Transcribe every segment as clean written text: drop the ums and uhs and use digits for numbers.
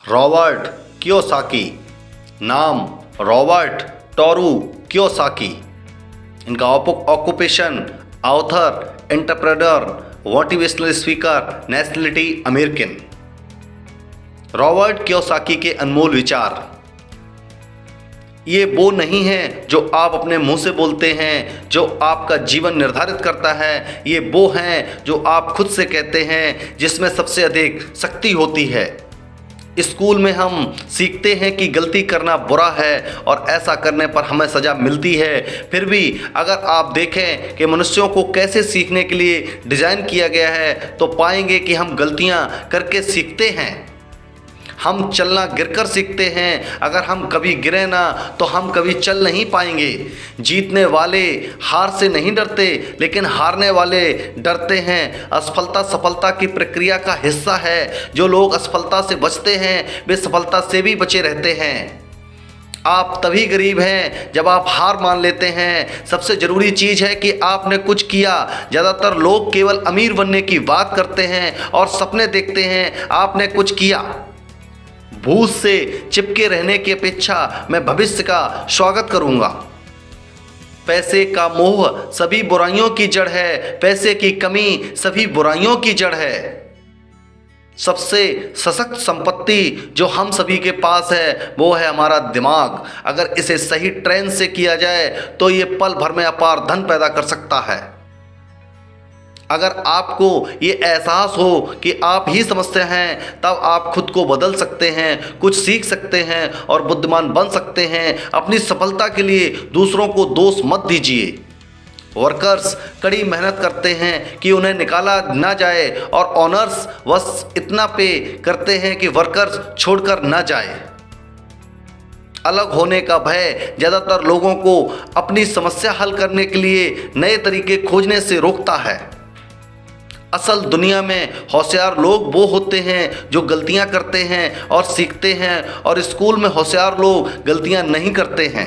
Robert Kiyosaki, नाम Robert Toru Kiyosaki. इनका occupation author, entrepreneur, motivational speaker, nationality American. Robert Kiyosaki के अनमोल विचार। ये वो नहीं है जो आप अपने मुंह से बोलते हैं जो आपका जीवन निर्धारित करता है, ये वो हैं जो आप खुद से कहते हैं जिसमें सबसे अधिक शक्ति होती है। स्कूल में हम सीखते हैं कि गलती करना बुरा है और ऐसा करने पर हमें सज़ा मिलती है। फिर भी अगर आप देखें कि मनुष्यों को कैसे सीखने के लिए डिज़ाइन किया गया है तो पाएंगे कि हम गलतियां करके सीखते हैं। हम चलना गिरकर सीखते हैं। अगर हम कभी गिरे ना तो हम कभी चल नहीं पाएंगे। जीतने वाले हार से नहीं डरते, लेकिन हारने वाले डरते हैं। असफलता सफलता की प्रक्रिया का हिस्सा है। जो लोग असफलता से बचते हैं वे सफलता से भी बचे रहते हैं। आप तभी गरीब हैं जब आप हार मान लेते हैं। सबसे ज़रूरी चीज़ है कि आपने कुछ किया। ज़्यादातर लोग केवल अमीर बनने की बात करते हैं और सपने देखते हैं, आपने कुछ किया। भूत से चिपके रहने की अपेक्षा मैं भविष्य का स्वागत करूंगा। पैसे का मोह सभी बुराइयों की जड़ है। पैसे की कमी सभी बुराइयों की जड़ है। सबसे सशक्त संपत्ति जो हम सभी के पास है वो है हमारा दिमाग। अगर इसे सही ट्रेन से किया जाए तो ये पल भर में अपार धन पैदा कर सकता है। अगर आपको ये एहसास हो कि आप ही समझते हैं तब आप खुद को बदल सकते हैं, कुछ सीख सकते हैं और बुद्धिमान बन सकते हैं। अपनी सफलता के लिए दूसरों को दोष मत दीजिए। वर्कर्स कड़ी मेहनत करते हैं कि उन्हें निकाला ना जाए और ओनर्स बस इतना पे करते हैं कि वर्कर्स छोड़कर ना जाए। अलग होने का भय ज़्यादातर लोगों को अपनी समस्या हल करने के लिए नए तरीके खोजने से रोकता है। असल दुनिया में होशियार लोग वो होते हैं जो गलतियां करते हैं और सीखते हैं, और स्कूल में होशियार लोग गलतियां नहीं करते हैं।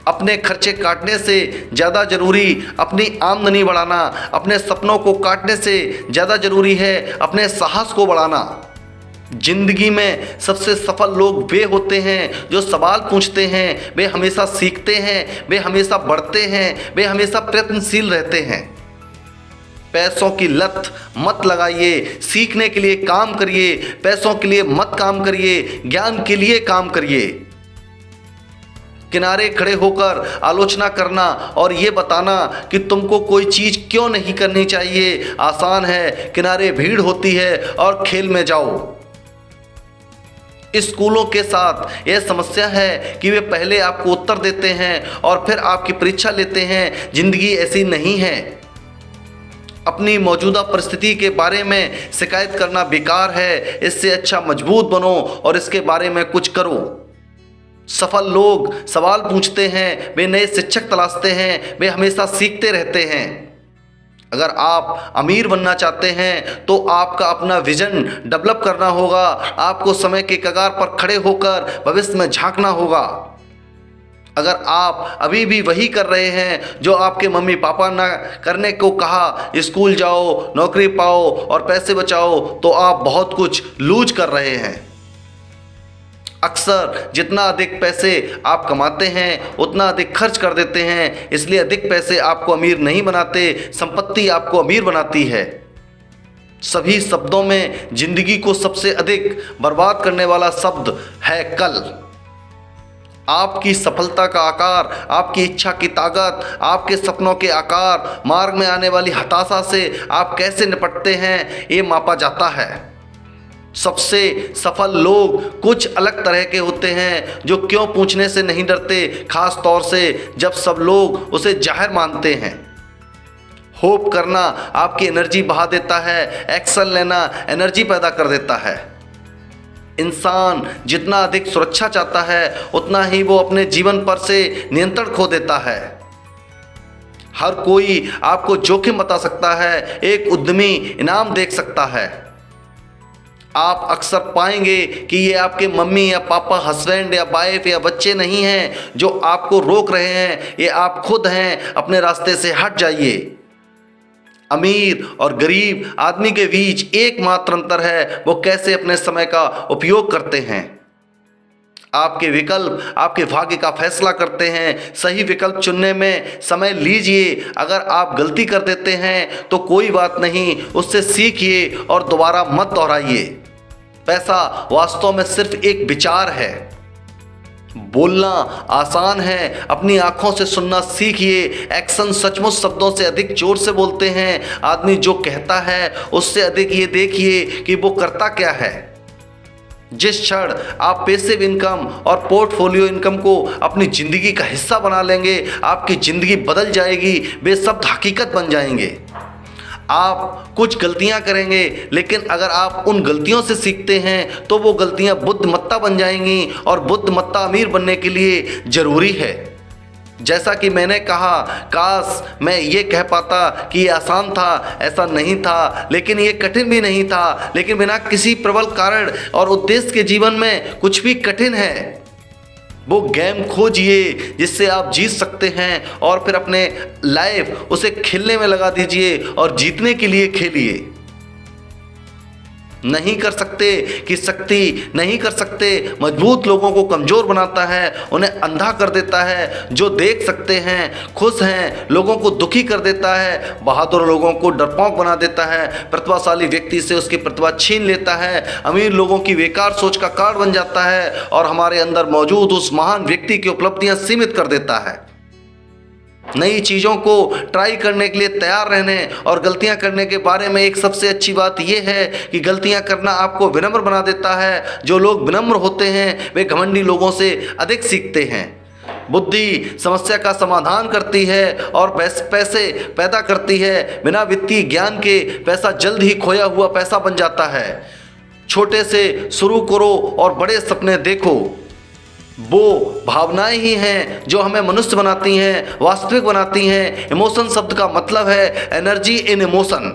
अपने खर्चे काटने से ज़्यादा ज़रूरी अपनी आमदनी बढ़ाना, अपने सपनों को काटने से ज़्यादा ज़रूरी है अपने साहस को बढ़ाना। जिंदगी में सबसे सफल लोग वे होते हैं जो सवाल पूछते हैं, वे हमेशा सीखते हैं, वे हमेशा बढ़ते हैं, वे हमेशा प्रयत्नशील रहते हैं। पैसों की लत मत लगाइए, सीखने के लिए काम करिए। पैसों के लिए मत काम करिए, ज्ञान के लिए काम करिए। किनारे खड़े होकर आलोचना करना और ये बताना कि तुमको कोई चीज़ क्यों नहीं करनी चाहिए आसान है। किनारे भीड़ होती है और खेल में जाओ। स्कूलों के साथ यह समस्या है कि वे पहले आपको उत्तर देते हैं और फिर आपकी परीक्षा लेते हैं। जिंदगी ऐसी नहीं है। अपनी मौजूदा परिस्थिति के बारे में शिकायत करना बेकार है। इससे अच्छा मजबूत बनो और इसके बारे में कुछ करो। सफल लोग सवाल पूछते हैं, वे नए शिक्षक तलाशते हैं, वे हमेशा सीखते रहते हैं। अगर आप अमीर बनना चाहते हैं तो आपका अपना विजन डेवलप करना होगा। आपको समय के कगार पर खड़े होकर भविष्य में झांकना होगा। अगर आप अभी भी वही कर रहे हैं जो आपके मम्मी पापा ने करने को कहा, स्कूल जाओ, नौकरी पाओ और पैसे बचाओ, तो आप बहुत कुछ लूज कर रहे हैं। अक्सर जितना अधिक पैसे आप कमाते हैं उतना अधिक खर्च कर देते हैं। इसलिए अधिक पैसे आपको अमीर नहीं बनाते, संपत्ति आपको अमीर बनाती है। सभी शब्दों में जिंदगी को सबसे अधिक बर्बाद करने वाला शब्द है कल। आपकी सफलता का आकार, आपकी इच्छा की ताकत, आपके सपनों के आकार, मार्ग में आने वाली हताशा से आप कैसे निपटते हैं ये मापा जाता है। सबसे सफल लोग कुछ अलग तरह के होते हैं जो क्यों पूछने से नहीं डरते, खास तौर से जब सब लोग उसे जाहिर मानते हैं। होप करना आपकी एनर्जी बढ़ा देता है, एक्शन लेना एनर्जी पैदा कर देता है। इंसान जितना अधिक सुरक्षा चाहता है उतना ही वो अपने जीवन पर से नियंत्रण खो देता है। हर कोई आपको जोखिम बता सकता है, एक उद्यमी इनाम देख सकता है। आप अक्सर पाएंगे कि ये आपके मम्मी या पापा, हस्बैंड या वाइफ या बच्चे नहीं हैं जो आपको रोक रहे हैं, ये आप खुद हैं। अपने रास्ते से हट जाइए। अमीर और गरीब आदमी के बीच एकमात्र अंतर है वो कैसे अपने समय का उपयोग करते हैं। आपके विकल्प आपके भाग्य का फैसला करते हैं। सही विकल्प चुनने में समय लीजिए। अगर आप गलती कर देते हैं तो कोई बात नहीं, उससे सीखिए और दोबारा मत दोहराइए। पैसा वास्तव में सिर्फ एक विचार है। बोलना आसान है, अपनी आंखों से सुनना सीखिए। एक्शन सचमुच शब्दों से अधिक जोर से बोलते हैं। आदमी जो कहता है उससे अधिक ये देखिए कि वो करता क्या है। जिस क्षण आप पैसिव इनकम और पोर्टफोलियो इनकम को अपनी जिंदगी का हिस्सा बना लेंगे, आपकी जिंदगी बदल जाएगी। वे शब्द हकीकत बन जाएंगे। आप कुछ गलतियां करेंगे, लेकिन अगर आप उन गलतियों से सीखते हैं तो वो गलतियां बुद्धिमत्ता बन जाएंगी, और बुद्धिमत्ता अमीर बनने के लिए जरूरी है। जैसा कि मैंने कहा, काश मैं ये कह पाता कि ये आसान था। ऐसा नहीं था, लेकिन ये कठिन भी नहीं था। लेकिन बिना किसी प्रबल कारण और उद्देश्य के जीवन में कुछ भी कठिन है। वो गेम खोजिए जिससे आप जीत सकते हैं, और फिर अपने लाइफ उसे खेलने में लगा दीजिए और जीतने के लिए खेलिए। नहीं कर सकते कि शक्ति नहीं कर सकते मजबूत लोगों को कमजोर बनाता है, उन्हें अंधा कर देता है। जो देख सकते हैं, खुश हैं, लोगों को दुखी कर देता है। बहादुर लोगों को डरपोक बना देता है। प्रतिभाशाली व्यक्ति से उसकी प्रतिभा छीन लेता है। अमीर लोगों की बेकार सोच का कार्ड बन जाता है, और हमारे अंदर मौजूद उस महान व्यक्ति की उपलब्धियां सीमित कर देता है। नई चीज़ों को ट्राई करने के लिए तैयार रहने और गलतियां करने के बारे में एक सबसे अच्छी बात यह है कि गलतियां करना आपको विनम्र बना देता है। जो लोग विनम्र होते हैं वे घमंडी लोगों से अधिक सीखते हैं। बुद्धि समस्या का समाधान करती है और पैसे पैदा करती है। बिना वित्तीय ज्ञान के पैसा जल्द ही खोया हुआ पैसा बन जाता है। छोटे से शुरू करो और बड़े सपने देखो। वो भावनाएं ही हैं जो हमें मनुष्य बनाती हैं, वास्तविक बनाती हैं। इमोशन शब्द का मतलब है एनर्जी इन इमोशन।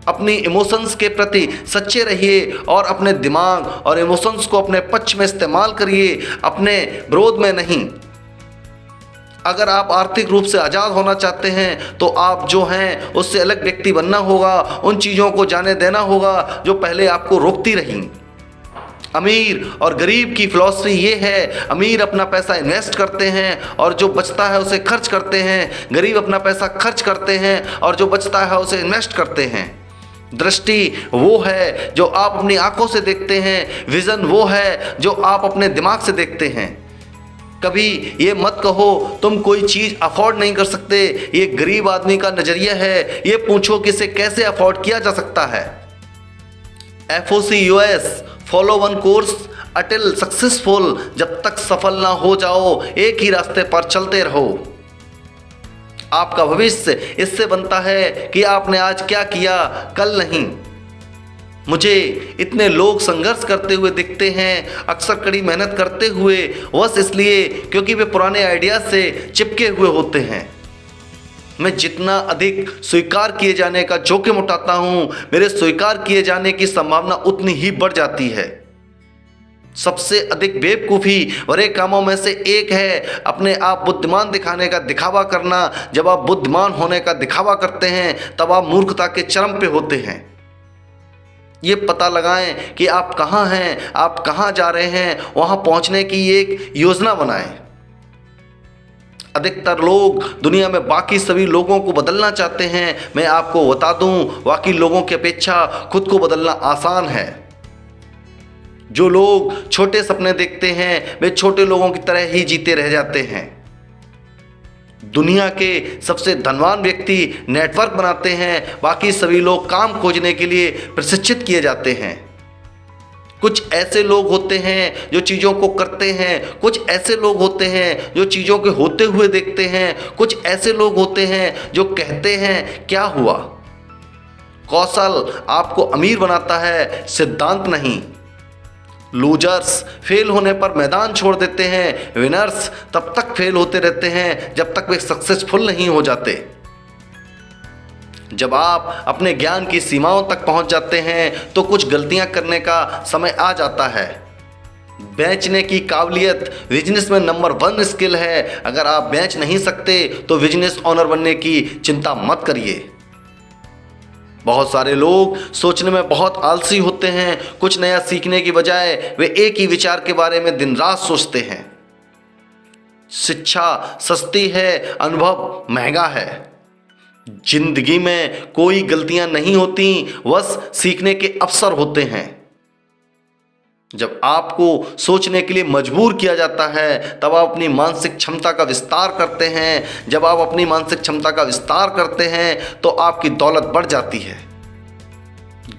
अपनी इमोशंस के प्रति सच्चे रहिए और अपने दिमाग और इमोशंस को अपने पक्ष में इस्तेमाल करिए, अपने विरोध में नहीं। अगर आप आर्थिक रूप से आज़ाद होना चाहते हैं तो आप जो हैं उससे अलग व्यक्ति बनना होगा। उन चीज़ों को जाने देना होगा जो पहले आपको रोकती रहीं। अमीर और गरीब की फिलॉसफी ये है, अमीर अपना पैसा इन्वेस्ट करते हैं और जो बचता है उसे खर्च करते हैं। गरीब अपना पैसा खर्च करते हैं और जो बचता है उसे इन्वेस्ट करते हैं। दृष्टि वो है जो आप अपनी आंखों से देखते हैं। विजन वो है जो आप अपने दिमाग से देखते हैं। कभी ये मत कहो तुम कोई चीज़ अफोर्ड नहीं कर सकते, ये गरीब आदमी का नज़रिया है। ये पूछो कि इसे कैसे अफोर्ड किया जा सकता है। FOC US follow one course until successful. जब तक सफल ना हो जाओ एक ही रास्ते पर चलते रहो। आपका भविष्य इससे बनता है कि आपने आज क्या किया, कल नहीं। मुझे इतने लोग संघर्ष करते हुए दिखते हैं, अक्सर कड़ी मेहनत करते हुए, बस इसलिए क्योंकि वे पुराने आइडिया से चिपके हुए होते हैं। मैं जितना अधिक स्वीकार किए जाने का जोखिम उठाता हूं, मेरे स्वीकार किए जाने की संभावना उतनी ही बढ़ जाती है। सबसे अधिक बेवकूफ़ी भरे कामों में से एक है अपने आप बुद्धिमान दिखाने का दिखावा करना। जब आप बुद्धिमान होने का दिखावा करते हैं तब आप मूर्खता के चरम पे होते हैं। ये पता लगाएं कि आप कहाँ हैं, आप कहाँ जा रहे हैं, वहाँ पहुँचने की एक योजना बनाएं। अधिकतर लोग दुनिया में बाकी सभी लोगों को बदलना चाहते हैं। मैं आपको बता दूं, बाकी लोगों की अपेक्षा खुद को बदलना आसान है। जो लोग छोटे सपने देखते हैं वे छोटे लोगों की तरह ही जीते रह जाते हैं। दुनिया के सबसे धनवान व्यक्ति नेटवर्क बनाते हैं, बाकी सभी लोग काम खोजने के लिए प्रशिक्षित किए जाते हैं। कुछ ऐसे लोग होते हैं जो चीज़ों को करते हैं, कुछ ऐसे लोग होते हैं जो चीज़ों के होते हुए देखते हैं, कुछ ऐसे लोग होते हैं जो कहते हैं क्या हुआ। कौशल आपको अमीर बनाता है, सिद्धांत नहीं। लूजर्स फेल होने पर मैदान छोड़ देते हैं, विनर्स तब तक फेल होते रहते हैं जब तक वे सक्सेसफुल नहीं हो जाते। जब आप अपने ज्ञान की सीमाओं तक पहुंच जाते हैं तो कुछ गलतियां करने का समय आ जाता है। बेचने की काबिलियत बिजनेस में नंबर 1 स्किल है। अगर आप बेच नहीं सकते तो बिजनेस ओनर बनने की चिंता मत करिए। बहुत सारे लोग सोचने में बहुत आलसी होते हैं। कुछ नया सीखने की बजाय वे एक ही विचार के बारे में दिन रात सोचते हैं। शिक्षा सस्ती है, अनुभव महंगा है। जिंदगी में कोई गलतियां नहीं होती, बस सीखने के अवसर होते हैं। जब आपको सोचने के लिए मजबूर किया जाता है तब आप अपनी मानसिक क्षमता का विस्तार करते हैं। जब आप अपनी मानसिक क्षमता का विस्तार करते हैं तो आपकी दौलत बढ़ जाती है।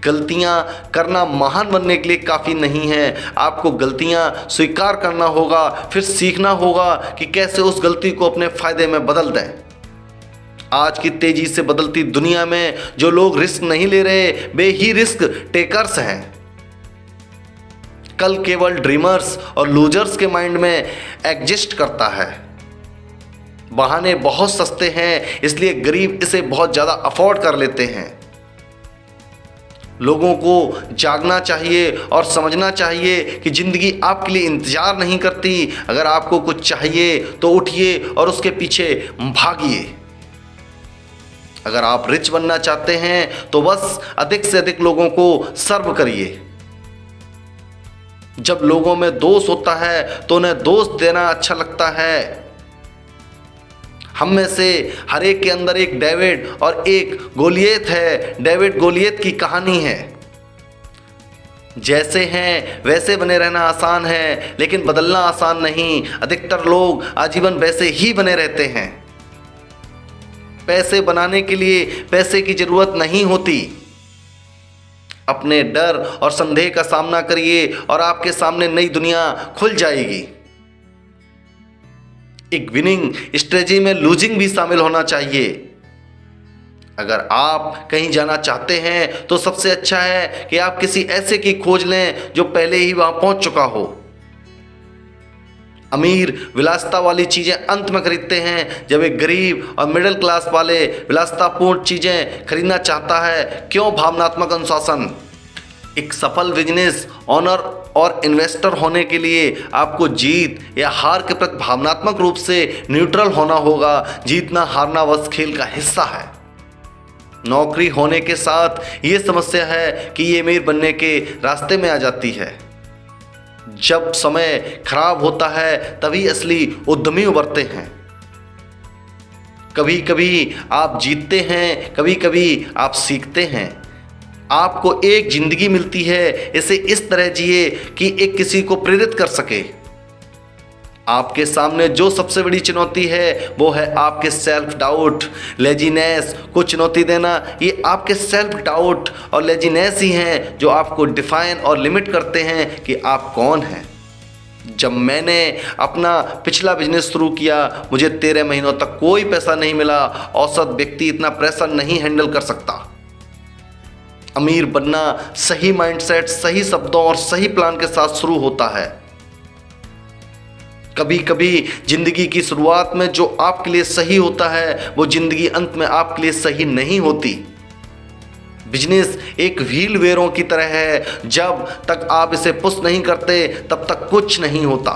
गलतियां करना महान बनने के लिए काफ़ी नहीं है। आपको गलतियां स्वीकार करना होगा, फिर सीखना होगा कि कैसे उस गलती को अपने फायदे में बदल दें। आज की तेजी से बदलती दुनिया में जो लोग रिस्क नहीं ले रहे वे ही रिस्क टेकर्स हैं। कल केवल ड्रीमर्स और लूजर्स के माइंड में एग्जिस्ट करता है। बहाने बहुत सस्ते हैं, इसलिए गरीब इसे बहुत ज़्यादा अफोर्ड कर लेते हैं। लोगों को जागना चाहिए और समझना चाहिए कि ज़िंदगी आपके लिए इंतज़ार नहीं करती। अगर आपको कुछ चाहिए तो उठिए और उसके पीछे भागिए। अगर आप रिच बनना चाहते हैं तो बस अधिक से अधिक लोगों को सर्व करिए। जब लोगों में दोष होता है तो उन्हें दोष देना अच्छा लगता है। हम में से हर एक के अंदर एक डेविड और एक गोलियत है। डेविड गोलियत की कहानी है। जैसे हैं वैसे बने रहना आसान है, लेकिन बदलना आसान नहीं। अधिकतर लोग आजीवन वैसे ही बने रहते हैं। पैसे बनाने के लिए पैसे की जरूरत नहीं होती। अपने डर और संदेह का सामना करिए और आपके सामने नई दुनिया खुल जाएगी। एक विनिंग स्ट्रेटजी में लूजिंग भी शामिल होना चाहिए। अगर आप कहीं जाना चाहते हैं तो सबसे अच्छा है कि आप किसी ऐसे की खोज लें जो पहले ही वहां पहुंच चुका हो। अमीर विलासिता वाली चीजें अंत में खरीदते हैं, जब एक गरीब और मिडिल क्लास वाले विलासितापूर्ण चीजें खरीदना चाहता है। क्यों? भावनात्मक अनुशासन। एक सफल बिजनेस ओनर और इन्वेस्टर होने के लिए आपको जीत या हार के प्रति भावनात्मक रूप से न्यूट्रल होना होगा। जीतना हारना बस खेल का हिस्सा है। नौकरी होने के साथ ये समस्या है कि ये अमीर बनने के रास्ते में आ जाती है। जब समय खराब होता है तभी असली उद्यमी उभरते हैं। कभी कभी आप जीतते हैं, कभी कभी आप सीखते हैं। आपको एक जिंदगी मिलती है, इसे इस तरह जिए कि एक किसी को प्रेरित कर सके। आपके सामने जो सबसे बड़ी चुनौती है वो है आपके सेल्फ डाउट, लेजीनेस को चुनौती देना। ये आपके सेल्फ डाउट और लेजीनेस ही हैं जो आपको डिफाइन और लिमिट करते हैं कि आप कौन हैं। जब मैंने अपना पिछला बिजनेस शुरू किया, मुझे 13 महीनों तक कोई पैसा नहीं मिला। औसत व्यक्ति इतना प्रेशर नहीं हैंडल कर सकता। अमीर बनना सही माइंडसेट, सही शब्दों और सही प्लान के साथ शुरू होता है। कभी कभी जिंदगी की शुरुआत में जो आपके लिए सही होता है वो जिंदगी अंत में आपके लिए सही नहीं होती। बिजनेस एक व्हील वेयरों की तरह है, जब तक आप इसे पुश नहीं करते तब तक कुछ नहीं होता।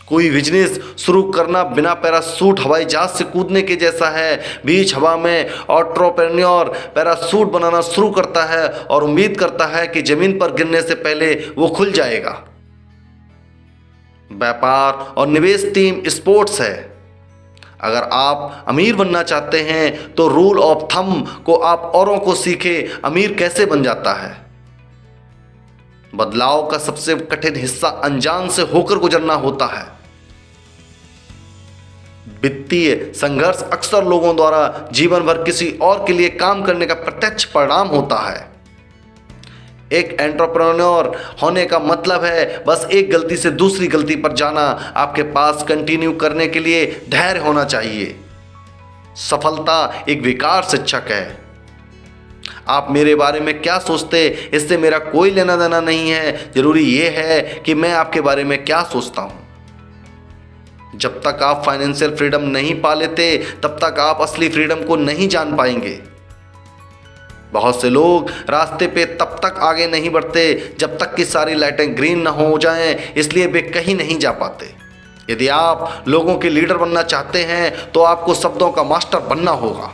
कोई बिजनेस शुरू करना बिना पैरासूट हवाई जहाज से कूदने के जैसा है। बीच हवा में एंटरप्रेन्योर पैरासूट बनाना शुरू करता है और उम्मीद करता है कि जमीन पर गिरने से पहले वो खुल जाएगा। व्यापार और निवेश टीम स्पोर्ट्स है। अगर आप अमीर बनना चाहते हैं तो रूल ऑफ थंब को आप औरों को सीखे अमीर कैसे बन जाता है। बदलाव का सबसे कठिन हिस्सा अनजान से होकर गुजरना होता है। वित्तीय संघर्ष अक्सर लोगों द्वारा जीवन भर किसी और के लिए काम करने का प्रत्यक्ष परिणाम होता है। एक एंटरप्रेन्योर होने का मतलब है बस एक गलती से दूसरी गलती पर जाना। आपके पास कंटिन्यू करने के लिए धैर्य होना चाहिए। सफलता एक विकार शिक्षक है। आप मेरे बारे में क्या सोचते इससे मेरा कोई लेना देना नहीं है। जरूरी यह है कि मैं आपके बारे में क्या सोचता हूं। जब तक आप फाइनेंशियल फ्रीडम नहीं पा लेते तब तक आप असली फ्रीडम को नहीं जान पाएंगे। बहुत से लोग रास्ते पे तब तक आगे नहीं बढ़ते जब तक कि सारी लाइटें ग्रीन ना हो जाएं, इसलिए वे कहीं नहीं जा पाते। यदि आप लोगों के लीडर बनना चाहते हैं तो आपको शब्दों का मास्टर बनना होगा।